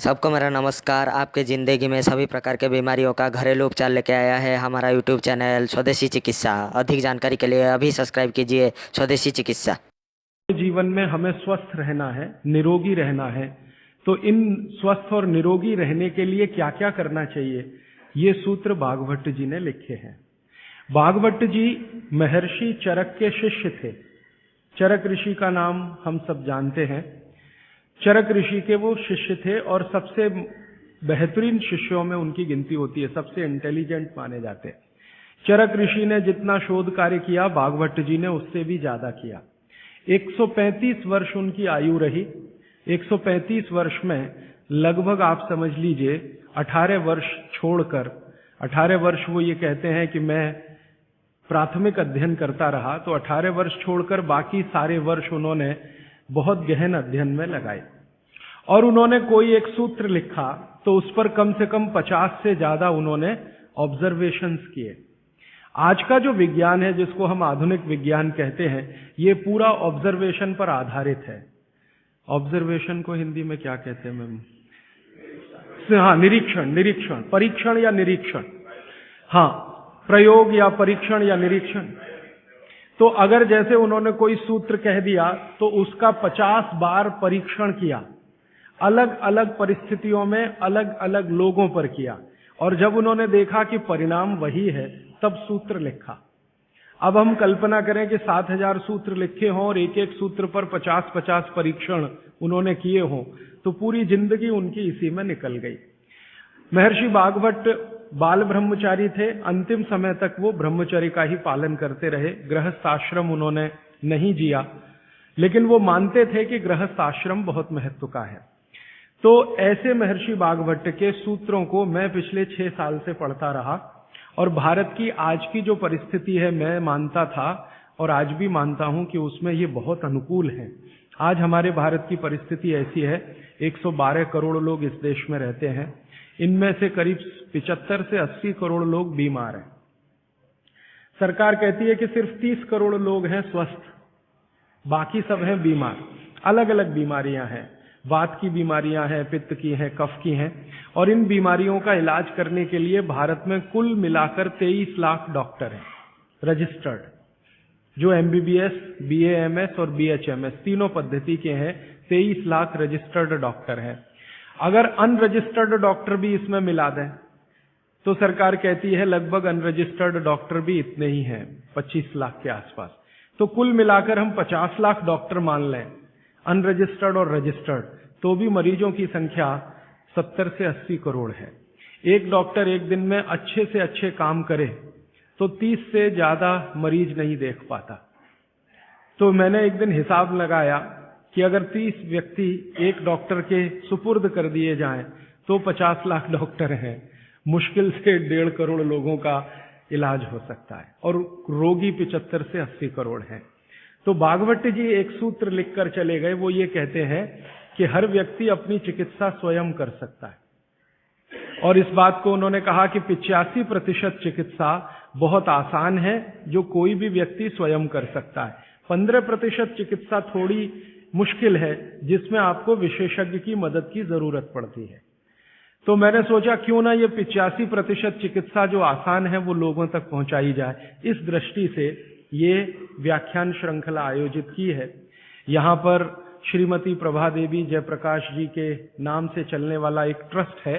सबको मेरा नमस्कार। आपके ज़िंदगी में सभी प्रकार के बीमारियों का घरेलू उपचार लेके आया है हमारा यूट्यूब चैनल स्वदेशी चिकित्सा। अधिक जानकारी के लिए अभी सब्सक्राइब कीजिए स्वदेशी चिकित्सा। जीवन में हमें स्वस्थ रहना है, निरोगी रहना है, तो इन स्वस्थ और निरोगी रहने के लिए क्या क्या करना चाहिए, ये सूत्र भागवत जी ने लिखे हैं। भागवत जी महर्षि चरक के शिष्य थे। चरक ऋषि का नाम हम सब जानते हैं। चरक ऋषि के वो शिष्य थे और सबसे बेहतरीन शिष्यों में उनकी गिनती होती है, सबसे इंटेलिजेंट माने जाते हैं। चरक ऋषि ने जितना शोध कार्य किया, भागवत जी ने उससे भी ज्यादा किया। 135 वर्ष उनकी आयु रही। 135 वर्ष में लगभग आप समझ लीजिए 18 वर्ष छोड़कर, 18 वर्ष वो ये कहते हैं कि मैं प्राथमिक अध्ययन करता रहा, तो 18 वर्ष छोड़कर बाकी सारे वर्ष उन्होंने बहुत गहन अध्ययन में लगाए। और उन्होंने कोई एक सूत्र लिखा तो उस पर कम से कम 50 से ज्यादा उन्होंने ऑब्जर्वेशंस किए। आज का जो विज्ञान है, जिसको हम आधुनिक विज्ञान कहते हैं, ये पूरा ऑब्जर्वेशन पर आधारित है। ऑब्जर्वेशन को हिंदी में क्या कहते हैं मैम? हाँ, निरीक्षण, परीक्षण या निरीक्षण। हाँ, प्रयोग या परीक्षण या निरीक्षण। तो अगर जैसे उन्होंने कोई सूत्र कह दिया तो उसका 50 बार परीक्षण किया, अलग अलग परिस्थितियों में अलग अलग लोगों पर किया, और जब उन्होंने देखा कि परिणाम वही है, तब सूत्र लिखा। अब हम कल्पना करें कि 7000 सूत्र लिखे हों और एक एक सूत्र पर 50-50 परीक्षण उन्होंने किए हों, तो पूरी जिंदगी उनकी इसी में निकल गई। महर्षि भागवत बाल ब्रह्मचारी थे। अंतिम समय तक वो ब्रह्मचर्य का ही पालन करते रहे। गृहस्थ आश्रम उन्होंने नहीं जिया, लेकिन वो मानते थे कि गृहस्थ आश्रम बहुत महत्व का है। तो ऐसे महर्षि भागवत के सूत्रों को मैं पिछले 6 साल से पढ़ता रहा, और भारत की आज की जो परिस्थिति है, मैं मानता था और आज भी मानता हूं कि उसमें ये बहुत अनुकूल है। आज हमारे भारत की परिस्थिति ऐसी है, 112 करोड़ लोग इस देश में रहते हैं। इनमें से करीब 75 से 80 करोड़ लोग बीमार हैं। सरकार कहती है कि सिर्फ 30 करोड़ लोग हैं स्वस्थ, बाकी सब हैं बीमार। अलग अलग बीमारियां हैं, वात की बीमारियां हैं, पित्त की हैं, कफ की हैं, और इन बीमारियों का इलाज करने के लिए भारत में कुल मिलाकर 23 लाख डॉक्टर हैं रजिस्टर्ड, जो एमबीबीएस, बीएएमएस और बीएचएमएस तीनों पद्धति के हैं। 23 लाख रजिस्टर्ड डॉक्टर हैं। अगर अनरजिस्टर्ड डॉक्टर भी इसमें मिला दें तो सरकार कहती है लगभग अनरजिस्टर्ड डॉक्टर भी इतने ही हैं, 25 लाख के आसपास। तो कुल मिलाकर हम 50 लाख डॉक्टर मान लें, अनरजिस्टर्ड और रजिस्टर्ड, तो भी मरीजों की संख्या 70 से 80 करोड़ है। एक डॉक्टर एक दिन में अच्छे से अच्छे काम करे तो 30 से ज्यादा मरीज नहीं देख पाता। तो मैंने एक दिन हिसाब लगाया कि अगर 30 व्यक्ति एक डॉक्टर के सुपुर्द कर दिए जाएं तो 50 लाख डॉक्टर हैं। मुश्किल से 1.5 करोड़ लोगों का इलाज हो सकता है, और रोगी 75 से 80 करोड़ हैं। तो भागवत जी एक सूत्र लिखकर चले गए। वो ये कहते हैं कि हर व्यक्ति अपनी चिकित्सा स्वयं कर सकता है, और इस बात को उन्होंने कहा कि 85% चिकित्सा बहुत आसान है, जो कोई भी व्यक्ति स्वयं कर सकता है। 15% चिकित्सा थोड़ी मुश्किल है, जिसमें आपको विशेषज्ञ की मदद की जरूरत पड़ती है। तो मैंने सोचा क्यों ना ये 85% चिकित्सा जो आसान है वो लोगों तक पहुंचाई जाए। इस दृष्टि से ये व्याख्यान श्रृंखला आयोजित की है। यहाँ पर श्रीमती प्रभा देवी जयप्रकाश जी के नाम से चलने वाला एक ट्रस्ट है,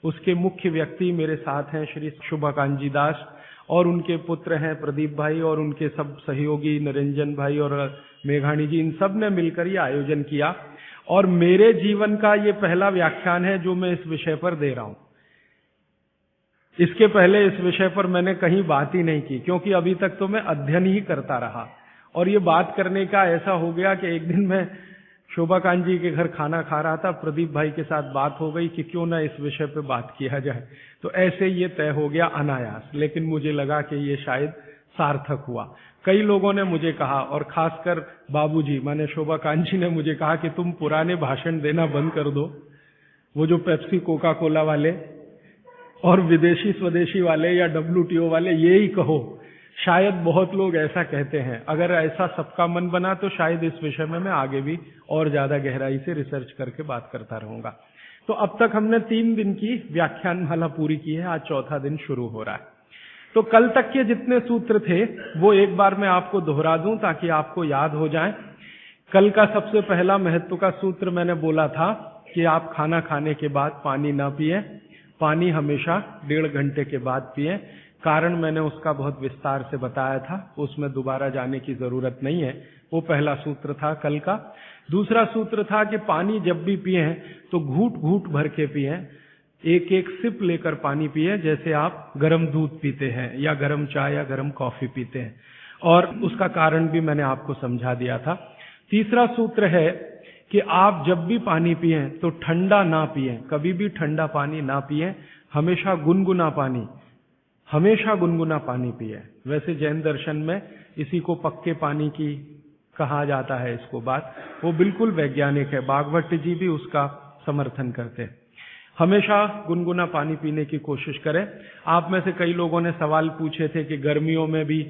उसके मुख्य व्यक्ति मेरे साथ हैं श्री शुभकांत दास, और उनके पुत्र हैं प्रदीप भाई, और उनके सब सहयोगी निरंजन भाई और मेघाणी जी, इन सब ने मिलकर ये आयोजन किया। और मेरे जीवन का ये पहला व्याख्यान है जो मैं इस विषय पर दे रहा हूं। इसके पहले इस विषय पर मैंने कहीं बात ही नहीं की, क्योंकि अभी तक तो मैं अध्ययन ही करता रहा। और ये बात करने का ऐसा हो गया कि एक दिन मैं शोभाकांत जी के घर खाना खा रहा था, प्रदीप भाई के साथ बात हो गई कि क्यों ना इस विषय पर बात किया जाए। तो ऐसे ये तय हो गया अनायास, लेकिन मुझे लगा कि ये शायद सार्थक हुआ। कई लोगों ने मुझे कहा, और खासकर बाबूजी माने शोभाकांत जी ने मुझे कहा कि तुम पुराने भाषण देना बंद कर दो, वो जो पेप्सी कोका कोला वाले और विदेशी स्वदेशी वाले या WTO वाले, ये ही कहो। शायद बहुत लोग ऐसा कहते हैं। अगर ऐसा सबका मन बना तो शायद इस विषय में मैं आगे भी और ज्यादा गहराई से रिसर्च करके बात करता रहूंगा। तो अब तक हमने 3 दिन की व्याख्यानमाला पूरी की है, आज चौथा दिन शुरू हो रहा है। तो कल तक के जितने सूत्र थे वो एक बार मैं आपको दोहरा दूं ताकि आपको याद हो जाए। कल का सबसे पहला महत्व का सूत्र मैंने बोला था कि आप खाना खाने के बाद पानी ना पिए, पानी हमेशा 1.5 घंटे के बाद पिए। कारण मैंने उसका बहुत विस्तार से बताया था, उसमें दोबारा जाने की जरूरत नहीं है। वो पहला सूत्र था कल का। दूसरा सूत्र था कि पानी जब भी पिए तो घूट घूट भर के पिए, एक एक सिप लेकर पानी पिए, जैसे आप गर्म दूध पीते हैं या गर्म चाय या गर्म कॉफी पीते हैं, और उसका कारण भी मैंने आपको समझा दिया था। तीसरा सूत्र है कि आप जब भी पानी पिए तो ठंडा ना पिए, कभी भी ठंडा पानी ना पिए, हमेशा गुनगुना पानी पिए। वैसे जैन दर्शन में इसी को पक्के पानी की कहा जाता है, इसको बात वो बिल्कुल वैज्ञानिक है, भागवत जी भी उसका समर्थन करते हैं। हमेशा गुनगुना पानी पीने की कोशिश करें। आप में से कई लोगों ने सवाल पूछे थे कि गर्मियों में भी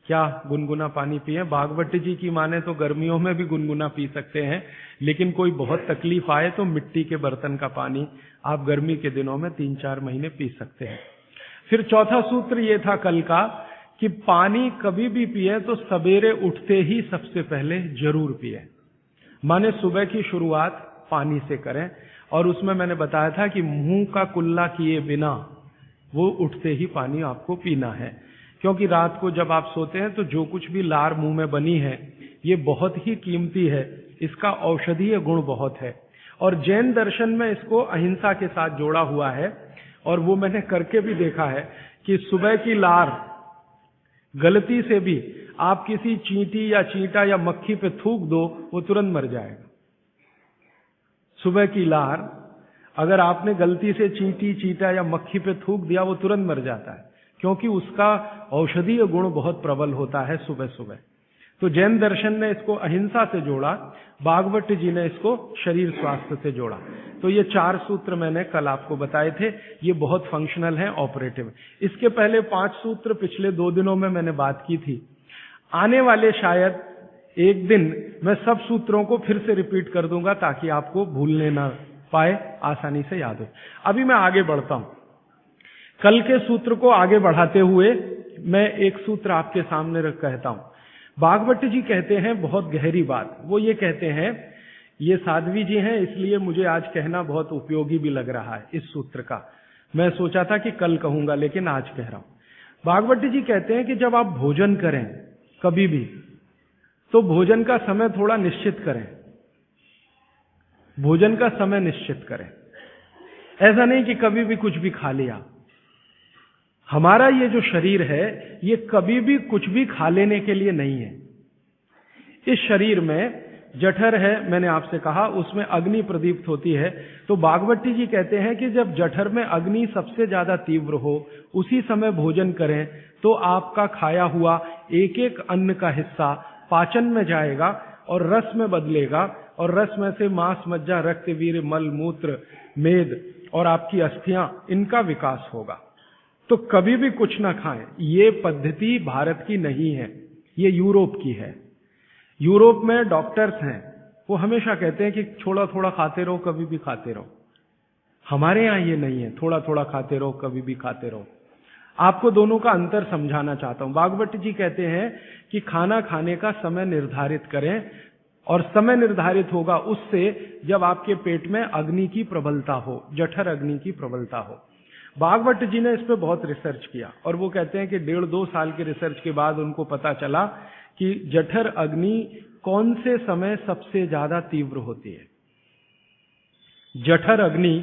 क्या गुनगुना पानी पिए। भागवत जी की माने तो गर्मियों में भी गुनगुना पी सकते हैं, लेकिन कोई बहुत तकलीफ आए तो मिट्टी के बर्तन का पानी आप गर्मी के दिनों में 3-4 महीने पी सकते हैं। फिर चौथा सूत्र ये था कल का कि पानी कभी भी पिए तो सवेरे उठते ही सबसे पहले जरूर पिए, माने सुबह की शुरुआत पानी से करें। और उसमें मैंने बताया था कि मुंह का कुल्ला किए बिना वो उठते ही पानी आपको पीना है, क्योंकि रात को जब आप सोते हैं तो जो कुछ भी लार मुंह में बनी है ये बहुत ही कीमती है, इसका औषधीय गुण बहुत है। और जैन दर्शन में इसको अहिंसा के साथ जोड़ा हुआ है, और वो मैंने करके भी देखा है कि सुबह की लार गलती से भी आप किसी चींटी या चींटा या मक्खी पे थूक दो, वो तुरंत मर जाएगा। सुबह की लार अगर आपने गलती से चींटी, चींटा या मक्खी पे थूक दिया, वो तुरंत मर जाता है, क्योंकि उसका औषधीय गुण बहुत प्रबल होता है सुबह सुबह। तो जैन दर्शन ने इसको अहिंसा से जोड़ा, भागवत जी ने इसको शरीर स्वास्थ्य से जोड़ा। तो ये 4 सूत्र मैंने कल आपको बताए थे, ये बहुत फंक्शनल हैं, ऑपरेटिव। इसके पहले 5 सूत्र पिछले 2 दिनों में मैंने बात की थी। आने वाले शायद एक दिन मैं सब सूत्रों को फिर से रिपीट कर दूंगा ताकि आपको भूलने ना पाए, आसानी से याद हो। अभी मैं आगे बढ़ता हूं। कल के सूत्र को आगे बढ़ाते हुए मैं एक सूत्र आपके सामने रख कहता हूं। भागवत जी कहते हैं बहुत गहरी बात। वो ये कहते हैं, ये साध्वी जी हैं इसलिए मुझे आज कहना बहुत उपयोगी भी लग रहा है इस सूत्र का। मैं सोचा था कि कल कहूंगा लेकिन आज कह रहा हूं। भागवत जी कहते हैं कि जब आप भोजन करें कभी भी, तो भोजन का समय थोड़ा निश्चित करें, भोजन का समय निश्चित करें। ऐसा नहीं कि कभी भी कुछ भी खा लिया। हमारा ये जो शरीर है ये कभी भी कुछ भी खा लेने के लिए नहीं है। इस शरीर में जठर है, मैंने आपसे कहा, उसमें अग्नि प्रदीप्त होती है। तो भागवती जी कहते हैं कि जब जठर में अग्नि सबसे ज्यादा तीव्र हो उसी समय भोजन करें, तो आपका खाया हुआ एक एक अन्न का हिस्सा पाचन में जाएगा और रस में बदलेगा, और रस में से मांस, मज्जा, रक्त, वीर्य, मल, मूत्र, मेद और आपकी अस्थियां, इनका विकास होगा। तो कभी भी कुछ ना खाएं। ये पद्धति भारत की नहीं है, ये यूरोप की है। यूरोप में डॉक्टर्स हैं, वो हमेशा कहते हैं कि थोड़ा थोड़ा खाते रहो, कभी भी खाते रहो। हमारे यहां ये नहीं है, थोड़ा थोड़ा खाते रहो, कभी भी खाते रहो। आपको दोनों का अंतर समझाना चाहता हूं। भागवत जी कहते हैं कि खाना खाने का समय निर्धारित करें, और समय निर्धारित होगा उससे जब आपके पेट में अग्नि की प्रबलता हो, जठर अग्नि की प्रबलता हो। भागवत जी ने इस पे बहुत रिसर्च किया, और वो कहते हैं कि 1.5-2 साल के रिसर्च के बाद उनको पता चला कि जठर अग्नि कौन से समय सबसे ज्यादा तीव्र होती है। जठर अग्नि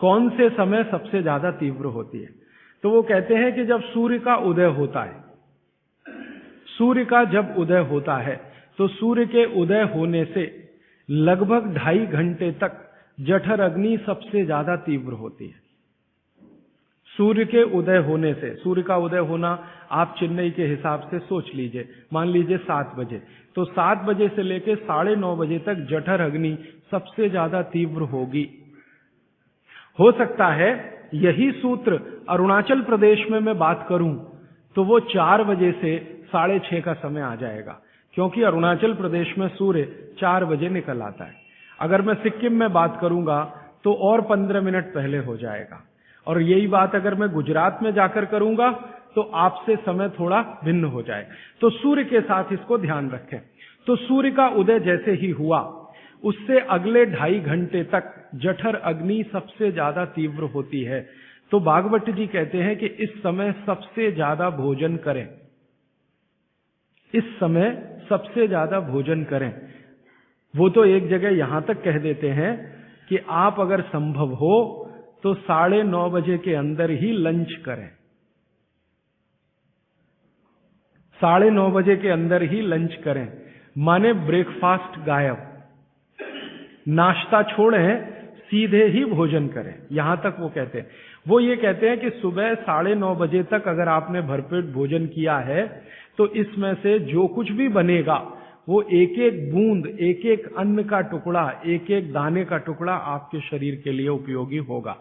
कौन से समय सबसे ज्यादा तीव्र होती है? तो वो कहते हैं कि जब सूर्य का उदय होता है, सूर्य का जब उदय होता है तो सूर्य के उदय होने से लगभग 2.5 घंटे तक जठर अग्नि सबसे ज्यादा तीव्र होती है। सूर्य के उदय होने से, सूर्य का उदय होना आप चेन्नई के हिसाब से सोच लीजिए, मान लीजिए 7 बजे, तो 7 बजे से लेकर 9:30 बजे तक जठर अग्नि सबसे ज्यादा तीव्र होगी। हो सकता है यही सूत्र अरुणाचल प्रदेश में मैं बात करूं तो वो 4 बजे से 6:30 का समय आ जाएगा, क्योंकि अरुणाचल प्रदेश में सूर्य 4 बजे निकल आता है। अगर मैं सिक्किम में बात करूंगा तो और 15 मिनट पहले हो जाएगा। और यही बात अगर मैं गुजरात में जाकर करूंगा तो आपसे समय थोड़ा भिन्न हो जाए। तो सूर्य के साथ इसको ध्यान रखें। तो सूर्य का उदय जैसे ही हुआ उससे अगले 2.5 घंटे तक जठर अग्नि सबसे ज्यादा तीव्र होती है। तो भागवत जी कहते हैं कि इस समय सबसे ज्यादा भोजन करें, इस समय सबसे ज्यादा भोजन करें। वो तो एक जगह यहां तक कह देते हैं कि आप अगर संभव हो तो 9:30 बजे के अंदर ही लंच करें, 9:30 बजे के अंदर ही लंच करें, माने ब्रेकफास्ट गायब, नाश्ता छोड़ें, सीधे ही भोजन करें। यहां तक वो कहते हैं। वो ये कहते हैं कि सुबह 9:30 बजे तक अगर आपने भरपेट भोजन किया है तो इसमें से जो कुछ भी बनेगा वो एक एक बूंद, एक एक अन्न का टुकड़ा, एक एक दाने का टुकड़ा आपके शरीर के लिए उपयोगी होगा।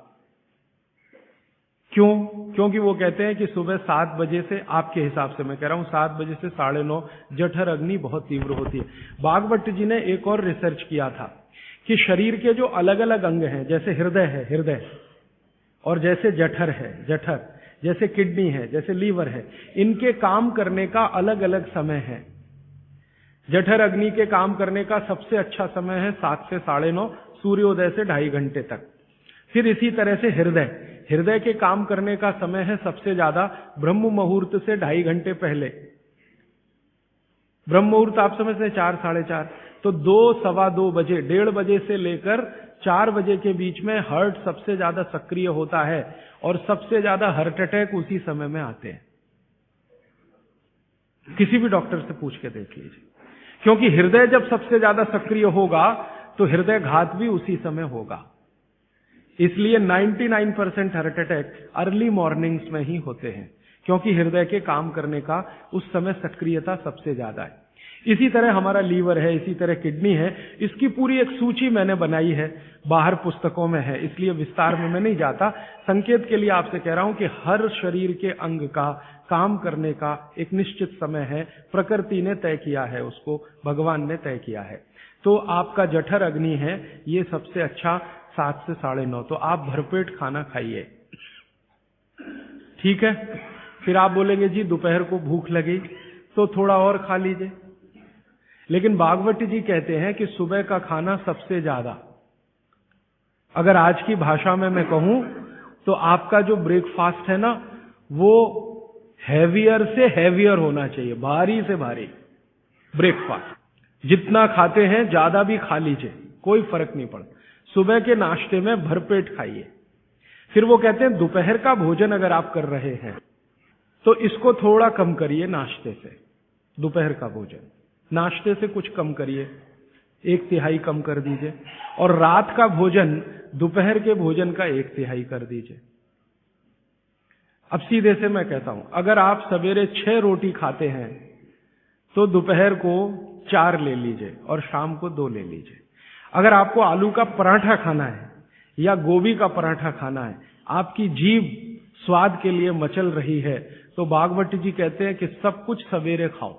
क्यों? क्योंकि वो कहते हैं कि सुबह 7 बजे से, आपके हिसाब से मैं कह रहा हूं, 7 बजे से 9:30 जठर अग्नि बहुत तीव्र होती है। भागवत जी ने एक और रिसर्च किया था कि शरीर के जो अलग अलग अंग हैं, जैसे हृदय है, हृदय, और जैसे जठर है, जठर, जैसे किडनी है, जैसे लीवर है, इनके काम करने का अलग अलग समय है। जठर अग्नि के काम करने का सबसे अच्छा समय है 7 से 9:30, सूर्योदय से 2.5 घंटे तक। फिर इसी तरह से हृदय, हृदय के काम करने का समय है सबसे ज्यादा ब्रह्म मुहूर्त से 2.5 घंटे पहले। ब्रह्म मुहूर्त आप समझते हैं 4, 4:30, तो 2, सवा 2 बजे, 1:30 बजे से लेकर 4 बजे के बीच में हार्ट सबसे ज्यादा सक्रिय होता है और सबसे ज्यादा हार्ट अटैक उसी समय में आते हैं। किसी भी डॉक्टर से पूछ के देख लीजिए, क्योंकि हृदय जब सबसे ज्यादा सक्रिय होगा तो हृदय घात भी उसी समय होगा। इसलिए 99% हार्ट अटैक अर्ली मॉर्निंग्स में ही होते हैं, क्योंकि हृदय के काम करने का उस समय सक्रियता सबसे ज्यादा है। इसी तरह हमारा लीवर है, इसी तरह किडनी है। इसकी पूरी एक सूची मैंने बनाई है, बाहर पुस्तकों में है, इसलिए विस्तार में मैं नहीं जाता। संकेत के लिए आपसे कह रहा हूं कि हर शरीर के अंग का काम करने का एक निश्चित समय है, प्रकृति ने तय किया है, उसको भगवान ने तय किया है। तो आपका जठर अग्नि है, ये सबसे अच्छा 7 से 9:30। तो आप भरपेट खाना खाइए, ठीक है। फिर आप बोलेंगे जी दोपहर को भूख लगी तो थोड़ा और खा लीजिए, लेकिन भागवत जी कहते हैं कि सुबह का खाना सबसे ज्यादा, अगर आज की भाषा में मैं कहूं तो आपका जो ब्रेकफास्ट है ना, वो हैवियर से हैवियर होना चाहिए, भारी से भारी ब्रेकफास्ट। जितना खाते हैं ज्यादा भी खा लीजिए, कोई फर्क नहीं पड़ता। सुबह के नाश्ते में भरपेट खाइए। फिर वो कहते हैं दोपहर का भोजन अगर आप कर रहे हैं तो इसको थोड़ा कम करिए, नाश्ते से, दोपहर का भोजन नाश्ते से कुछ कम करिए, 1/3 कम कर दीजिए, और रात का भोजन दोपहर के भोजन का 1/3 कर दीजिए। अब सीधे से मैं कहता हूं, अगर आप सवेरे 6 रोटी खाते हैं तो दोपहर को 4 ले लीजिए और शाम को 2 ले लीजिए। अगर आपको आलू का पराठा खाना है या गोभी का पराठा खाना है, आपकी जीभ स्वाद के लिए मचल रही है, तो भागवत जी कहते हैं कि सब कुछ सवेरे खाओ।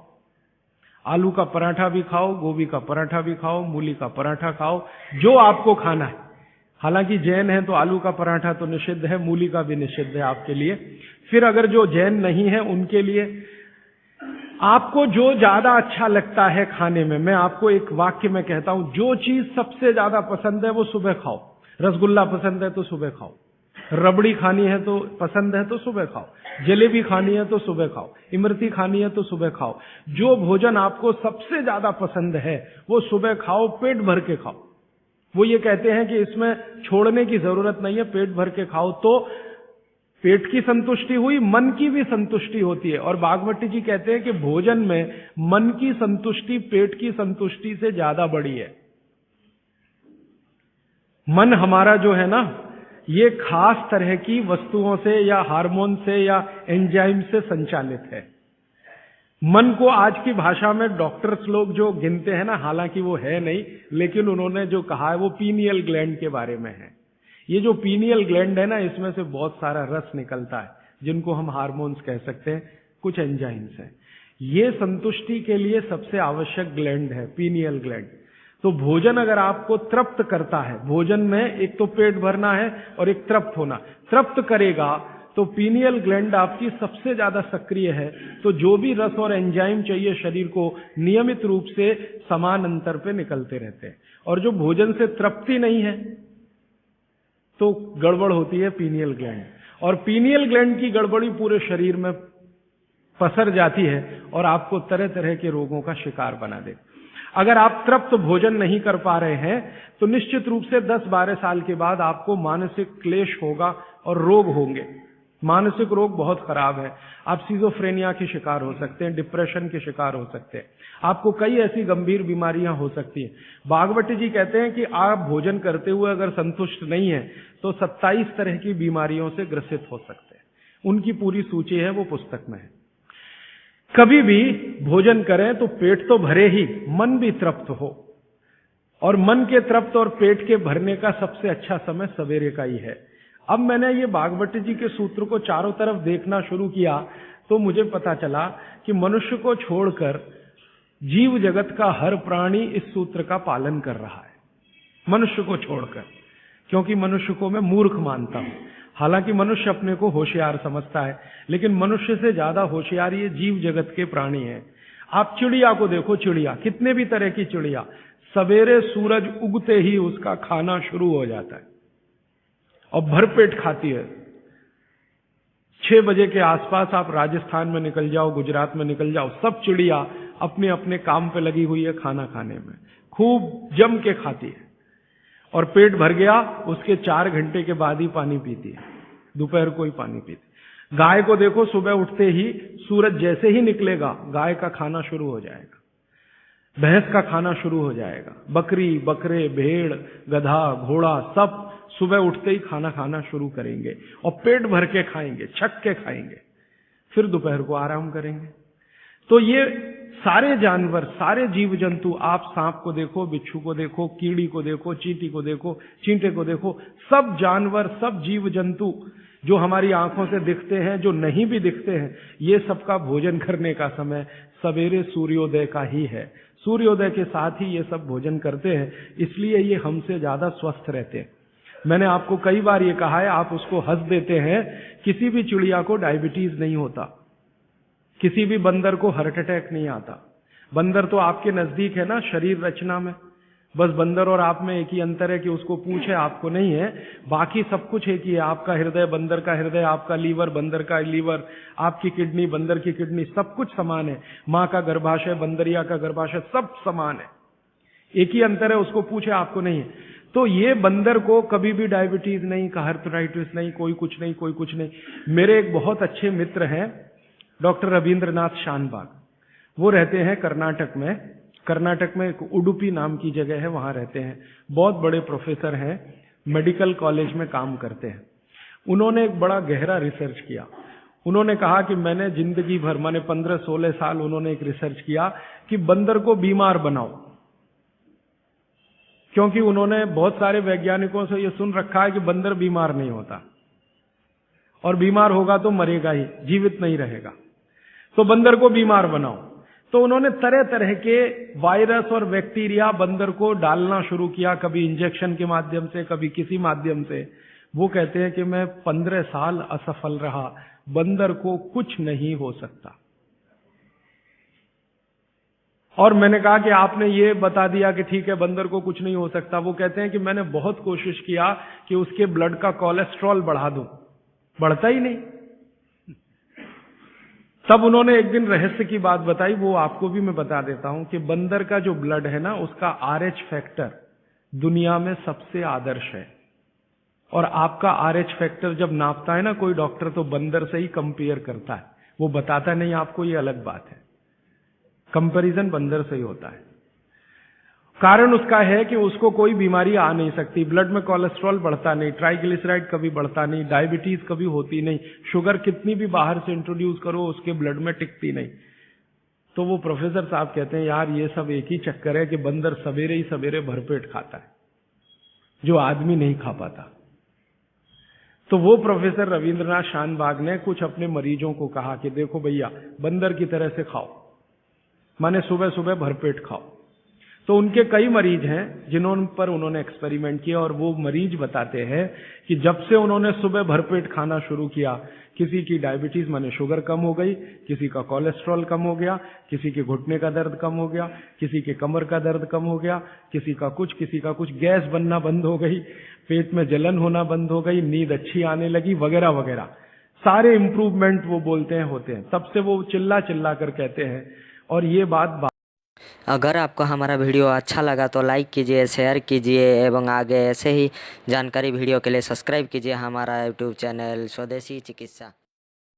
आलू का पराठा भी खाओ, गोभी का पराठा भी खाओ, मूली का पराठा खाओ, जो आपको खाना है। हालांकि जैन है तो आलू का पराठा तो निषिद्ध है, मूली का भी निषिद्ध है आपके लिए। फिर अगर जो जैन नहीं है उनके लिए आपको जो ज्यादा अच्छा लगता है खाने में, मैं आपको एक वाक्य में कहता हूं, जो चीज सबसे ज्यादा पसंद है वो सुबह खाओ। रसगुल्ला पसंद है तो सुबह खाओ, रबड़ी खानी है तो पसंद है तो सुबह खाओ, जलेबी खानी है तो सुबह खाओ, इमरती खानी है तो सुबह खाओ। जो भोजन आपको सबसे ज्यादा पसंद है वो सुबह खाओ, पेट भर के खाओ। वो ये कहते हैं कि इसमें छोड़ने की जरूरत नहीं है, पेट भर के खाओ तो पेट की संतुष्टि हुई, मन की भी संतुष्टि होती है। और भागवत जी कहते हैं कि भोजन में मन की संतुष्टि पेट की संतुष्टि से ज्यादा बड़ी है। मन हमारा जो है ना, ये खास तरह की वस्तुओं से या हार्मोन से या एंजाइम से संचालित है। मन को आज की भाषा में डॉक्टर्स लोग जो गिनते हैं ना, हालांकि वो है नहीं, लेकिन उन्होंने जो कहा है वो पीनियल ग्लैंड के बारे में है। ये जो पीनियल ग्लैंड है ना, इसमें से बहुत सारा रस निकलता है, जिनको हम हार्मोन्स कह सकते हैं, कुछ एंजाइम्स हैं। ये संतुष्टि के लिए सबसे आवश्यक ग्लैंड है पीनियल ग्लैंड। तो भोजन अगर आपको तृप्त करता है, भोजन में एक तो पेट भरना है और एक तृप्त होना, तृप्त करेगा तो पीनियल ग्लैंड आपकी सबसे ज्यादा सक्रिय है, तो जो भी रस और एंजाइम चाहिए शरीर को नियमित रूप से समान अंतर पे निकलते रहते हैं। और जो भोजन से तृप्ति नहीं है तो गड़बड़ होती है पीनियल ग्लैंड, और पीनियल ग्लैंड की गड़बड़ी पूरे शरीर में पसर जाती है और आपको तरह तरह के रोगों का शिकार बना दे। अगर आप तृप्त भोजन नहीं कर पा रहे हैं तो निश्चित रूप से 10-12 साल के बाद आपको मानसिक क्लेश होगा और रोग होंगे। मानसिक रोग बहुत खराब है, आप सिजोफ्रेनिया के शिकार हो सकते हैं, डिप्रेशन के शिकार हो सकते हैं, आपको कई ऐसी गंभीर बीमारियां हो सकती हैं। भागवत जी कहते हैं कि आप भोजन करते हुए अगर संतुष्ट नहीं है तो 27 तरह की बीमारियों से ग्रसित हो सकते हैं। उनकी पूरी सूची है, वो पुस्तक में है। कभी भी भोजन करें तो पेट तो भरे ही, मन भी तृप्त हो, और मन के तृप्त और पेट के भरने का सबसे अच्छा समय सवेरे का ही है। अब मैंने ये भागवत जी के सूत्र को चारों तरफ देखना शुरू किया तो मुझे पता चला कि मनुष्य को छोड़कर जीव जगत का हर प्राणी इस सूत्र का पालन कर रहा है, मनुष्य को छोड़कर, क्योंकि मनुष्य को मैं मूर्ख मानता हूं। हालांकि मनुष्य अपने को होशियार समझता है, लेकिन मनुष्य से ज्यादा होशियार ये जीव जगत के प्राणी हैं। आप चिड़िया को देखो, चिड़िया, कितने भी तरह की चिड़िया, सवेरे सूरज उगते ही उसका खाना शुरू हो जाता है और भरपेट खाती है। 6 बजे के आसपास आप राजस्थान में निकल जाओ, गुजरात में निकल जाओ, सब चिड़िया अपने अपने काम पे लगी हुई है, खाना खाने में खूब जम के खाती है, और पेट भर गया उसके 4 घंटे के बाद ही पानी पीती है, दोपहर को ही पानी पीती। गाय को देखो, सुबह उठते ही सूरज जैसे ही निकलेगा गाय का खाना शुरू हो जाएगा, भैंस का खाना शुरू हो जाएगा, बकरी, बकरे, भेड़, गधा, घोड़ा सब सुबह उठते ही खाना खाना शुरू करेंगे और पेट भर के खाएंगे, छक के खाएंगे, फिर दोपहर को आराम करेंगे। तो ये सारे जानवर, सारे जीव जंतु, आप सांप को देखो, बिच्छू को देखो, कीड़ी को देखो, चींटी को देखो, चींटे को देखो, सब जानवर, सब जीव जंतु जो हमारी आंखों से दिखते हैं, जो नहीं भी दिखते हैं, ये सबका भोजन करने का समय सवेरे सूर्योदय का ही है। सूर्योदय के साथ ही ये सब भोजन करते हैं, इसलिए ये हमसे ज्यादा स्वस्थ रहते हैं। मैंने आपको कई बार ये कहा है, आप उसको हंस देते हैं, किसी भी चिड़िया को डायबिटीज नहीं होता, किसी भी बंदर को हार्ट अटैक नहीं आता। बंदर तो आपके नजदीक है ना शरीर रचना में, बस बंदर और आप में एक ही अंतर है कि उसको पूंछ है, आपको नहीं है, बाकी सब कुछ एक ही है। आपका हृदय बंदर का हृदय, आपका लीवर बंदर का लीवर, आपकी किडनी बंदर की किडनी, सब कुछ समान है। माँ का गर्भाशय, बंदरिया का गर्भाशय, सब समान है, एक ही अंतर है, उसको पूछे, आपको नहीं है। तो ये बंदर को कभी भी डायबिटीज नहीं, आर्थराइटिस नहीं, कोई कुछ नहीं, कोई कुछ नहीं। मेरे एक बहुत अच्छे मित्र हैं डॉक्टर रविंद्रनाथ शानबाग, वो रहते हैं कर्नाटक में। कर्नाटक में एक उडुपी नाम की जगह है, वहां रहते हैं, बहुत बड़े प्रोफेसर हैं, मेडिकल कॉलेज में काम करते हैं। उन्होंने एक बड़ा गहरा रिसर्च किया। उन्होंने कहा कि मैंने जिंदगी भर, माने 15-16 साल उन्होंने एक रिसर्च किया कि बंदर को बीमार बनाओ, क्योंकि उन्होंने बहुत सारे वैज्ञानिकों से यह सुन रखा है कि बंदर बीमार नहीं होता, और बीमार होगा तो मरेगा ही, जीवित नहीं रहेगा, तो बंदर को बीमार बनाओ। तो उन्होंने तरह तरह के वायरस और बैक्टीरिया बंदर को डालना शुरू किया, कभी इंजेक्शन के माध्यम से, कभी किसी माध्यम से। वो कहते हैं कि मैं 15 साल असफल रहा, बंदर को कुछ नहीं हो सकता। और मैंने कहा कि आपने ये बता दिया कि ठीक है बंदर को कुछ नहीं हो सकता। वो कहते हैं कि मैंने बहुत कोशिश किया कि उसके ब्लड का कोलेस्ट्रॉल बढ़ा दूं, बढ़ता ही नहीं। तब उन्होंने एक दिन रहस्य की बात बताई, वो आपको भी मैं बता देता हूं कि बंदर का जो ब्लड है ना, उसका RH फैक्टर दुनिया में सबसे आदर्श है। और आपका RH फैक्टर जब नापता है ना कोई डॉक्टर, तो बंदर से ही कंपेयर करता है, वो बताता नहीं आपको, ये अलग बात है, कंपैरिजन बंदर से ही होता है। कारण उसका है कि उसको कोई बीमारी आ नहीं सकती, ब्लड में कोलेस्ट्रॉल बढ़ता नहीं, ट्राइग्लिसराइड कभी बढ़ता नहीं, डायबिटीज कभी होती नहीं, शुगर कितनी भी बाहर से इंट्रोड्यूस करो उसके ब्लड में टिकती नहीं। तो वो प्रोफेसर साहब कहते हैं यार ये सब एक ही चक्कर है कि बंदर सवेरे ही सवेरे भरपेट खाता है, जो आदमी नहीं खा पाता। तो वो प्रोफेसर रविंद्रनाथ शानबाग ने कुछ अपने मरीजों को कहा कि देखो भैया, बंदर की तरह से खाओ, माने सुबह सुबह भरपेट खाओ। तो उनके कई मरीज हैं जिन्होंने पर उन्होंने एक्सपेरिमेंट किया, और वो मरीज बताते हैं कि जब से उन्होंने सुबह भरपेट खाना शुरू किया, किसी की डायबिटीज माने शुगर कम हो गई, किसी का कोलेस्ट्रॉल कम हो गया, किसी के घुटने का दर्द कम हो गया, किसी के कमर का दर्द कम हो गया, किसी का कुछ, गैस बनना बंद हो गई, पेट में जलन होना बंद हो गई, नींद अच्छी आने लगी, वगैरह वगैरह सारे इंप्रूवमेंट वो बोलते हैं होते हैं। तब से वो चिल्ला चिल्ला कर कहते हैं। और ये बात अगर आपको हमारा वीडियो अच्छा लगा तो लाइक कीजिए, शेयर कीजिए एवं आगे ऐसे ही जानकारी वीडियो के लिए सब्सक्राइब कीजिए हमारा यूट्यूब चैनल स्वदेशी चिकित्सा।